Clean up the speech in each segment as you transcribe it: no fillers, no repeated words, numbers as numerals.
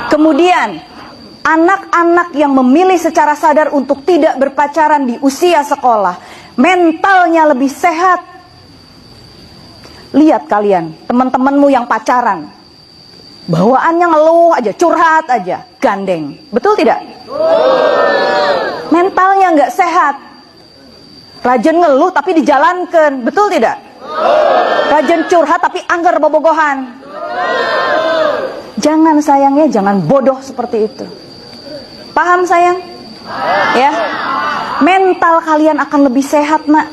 Kemudian, anak-anak yang memilih secara sadar untuk tidak berpacaran di usia sekolah, mentalnya lebih sehat. Lihat kalian, teman-temanmu yang pacaran, bawaannya ngeluh aja, curhat aja, gandeng. Betul tidak? Mentalnya nggak sehat. Rajin ngeluh tapi dijalankan. Betul tidak? Rajin curhat tapi anggar bobogohan. Jangan sayangnya, jangan bodoh seperti itu. Paham sayang? Ya. Mental kalian akan lebih sehat nak.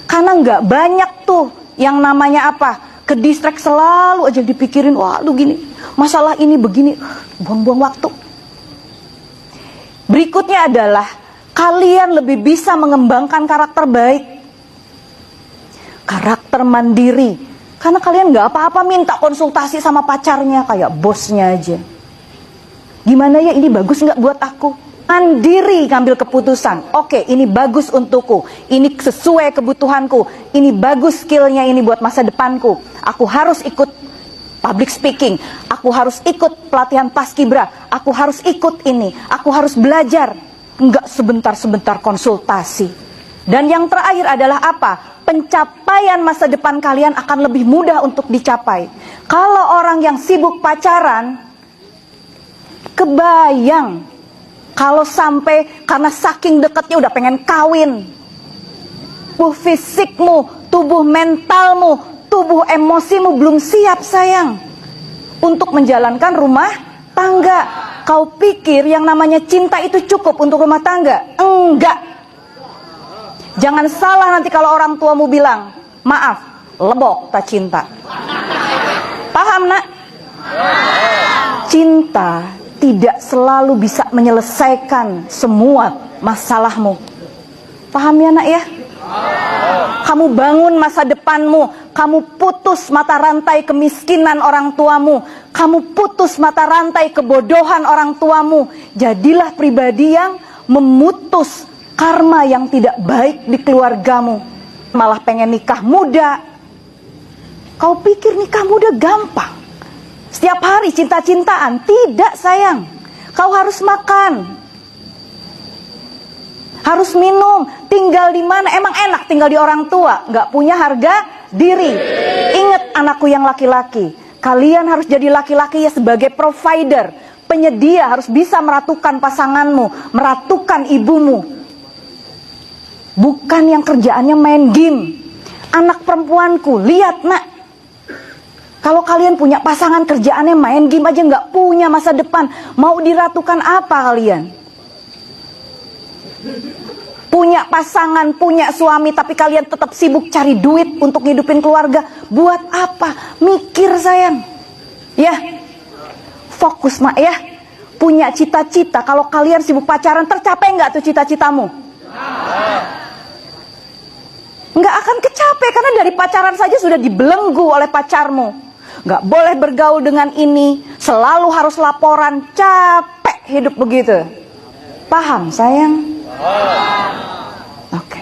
Karena nggak banyak tuh yang namanya apa? Kedistract selalu aja dipikirin. Waduh gini, masalah ini begini. Buang-buang waktu. Berikutnya adalah kalian lebih bisa mengembangkan karakter baik. Karakter mandiri. Karena kalian nggak apa-apa minta konsultasi sama pacarnya kayak bosnya aja. Gimana ya, ini bagus nggak buat aku? Mandiri ngambil keputusan. Oke, ini bagus untukku. Ini sesuai kebutuhanku. Ini bagus skillnya ini buat masa depanku. Aku harus ikut public speaking. Aku harus ikut pelatihan paskibra. Aku harus ikut ini. Aku harus belajar. Nggak sebentar-sebentar konsultasi. Dan yang terakhir adalah apa? Pencapaian masa depan kalian akan lebih mudah untuk dicapai. Kalau orang yang sibuk pacaran, kebayang kalau sampai karena saking dekatnya udah pengen kawin. Tubuh fisikmu, tubuh mentalmu, tubuh emosimu belum siap sayang untuk menjalankan rumah tangga. Kau pikir yang namanya cinta itu cukup untuk rumah tangga? Enggak. Jangan salah nanti kalau orang tuamu bilang, maaf, lebok tak cinta. Paham nak? Cinta tidak selalu bisa menyelesaikan semua masalahmu. Paham ya nak ya? Kamu bangun masa depanmu, kamu putus mata rantai kemiskinan orang tuamu, kamu putus mata rantai kebodohan orang tuamu. Jadilah pribadi yang memutus karma yang tidak baik di keluargamu. Malah pengen nikah muda. Kau pikir nikah muda gampang? Setiap hari cinta-cintaan? Tidak sayang. Kau harus makan, harus minum. Tinggal di mana? Emang enak tinggal di orang tua? Nggak punya harga diri. Ingat anakku yang laki-laki, kalian harus jadi laki-laki ya sebagai provider, penyedia. Harus bisa meratukan pasanganmu, meratukan ibumu. Bukan yang kerjaannya main game. Anak perempuanku, lihat nak, kalau kalian punya pasangan kerjaannya main game aja, nggak punya masa depan, mau diratukan apa kalian? Punya pasangan, punya suami, tapi kalian tetap sibuk cari duit untuk ngidupin keluarga. Buat apa? Mikir sayang. Ya, fokus mak ya. Punya cita-cita. Kalau kalian sibuk pacaran, tercapai nggak tuh cita-citamu? Nggak akan kecapai karena dari pacaran saja sudah dibelenggu oleh pacarmu. Nggak boleh bergaul dengan ini, selalu harus laporan, capek hidup begitu. Paham sayang? Oke.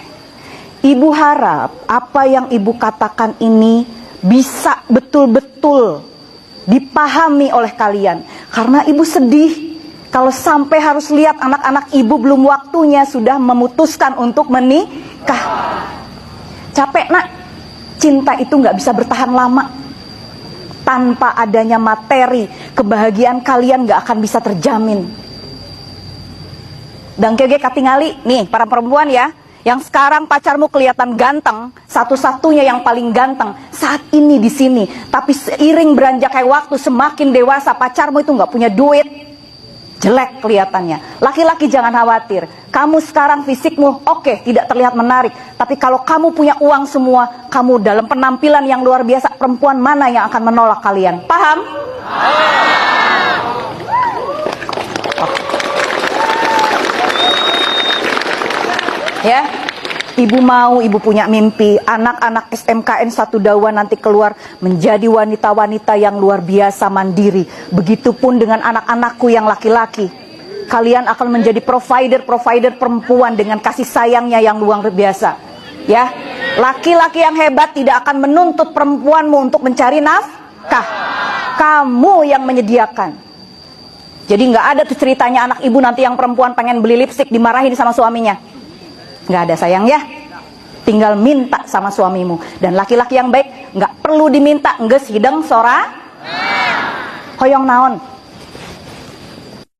Ibu harap apa yang ibu katakan ini bisa betul-betul dipahami oleh kalian. Karena ibu sedih kalau sampai harus lihat anak-anak ibu belum waktunya sudah memutuskan untuk menikah. Capek nak, cinta itu nggak bisa bertahan lama. Tanpa adanya materi, kebahagiaan kalian nggak akan bisa terjamin. Dan kege katingali, nih para perempuan ya, yang sekarang pacarmu kelihatan ganteng, satu-satunya yang paling ganteng saat ini di sini. Tapi seiring beranjaknya waktu, semakin dewasa pacarmu itu nggak punya duit, jelek kelihatannya. Laki-laki jangan khawatir. Kamu sekarang fisikmu oke, tidak terlihat menarik. Tapi kalau kamu punya uang semua, kamu dalam penampilan yang luar biasa, perempuan mana yang akan menolak kalian? Paham? Ya, ibu mau, ibu punya mimpi anak-anak SMKN 1 Dawa nanti keluar menjadi wanita-wanita yang luar biasa mandiri. Begitupun dengan anak-anakku yang laki-laki. Kalian akan menjadi provider perempuan dengan kasih sayangnya yang luar biasa. Ya, laki-laki yang hebat tidak akan menuntut perempuanmu untuk mencari nafkah. Kamu yang menyediakan. Jadi nggak ada tuh ceritanya anak ibu nanti yang perempuan pengen beli lipstik dimarahin sama suaminya. Nggak ada sayang ya. Tinggal minta sama suamimu. Dan laki-laki yang baik nggak perlu diminta, nges hideng sora hoyong naon.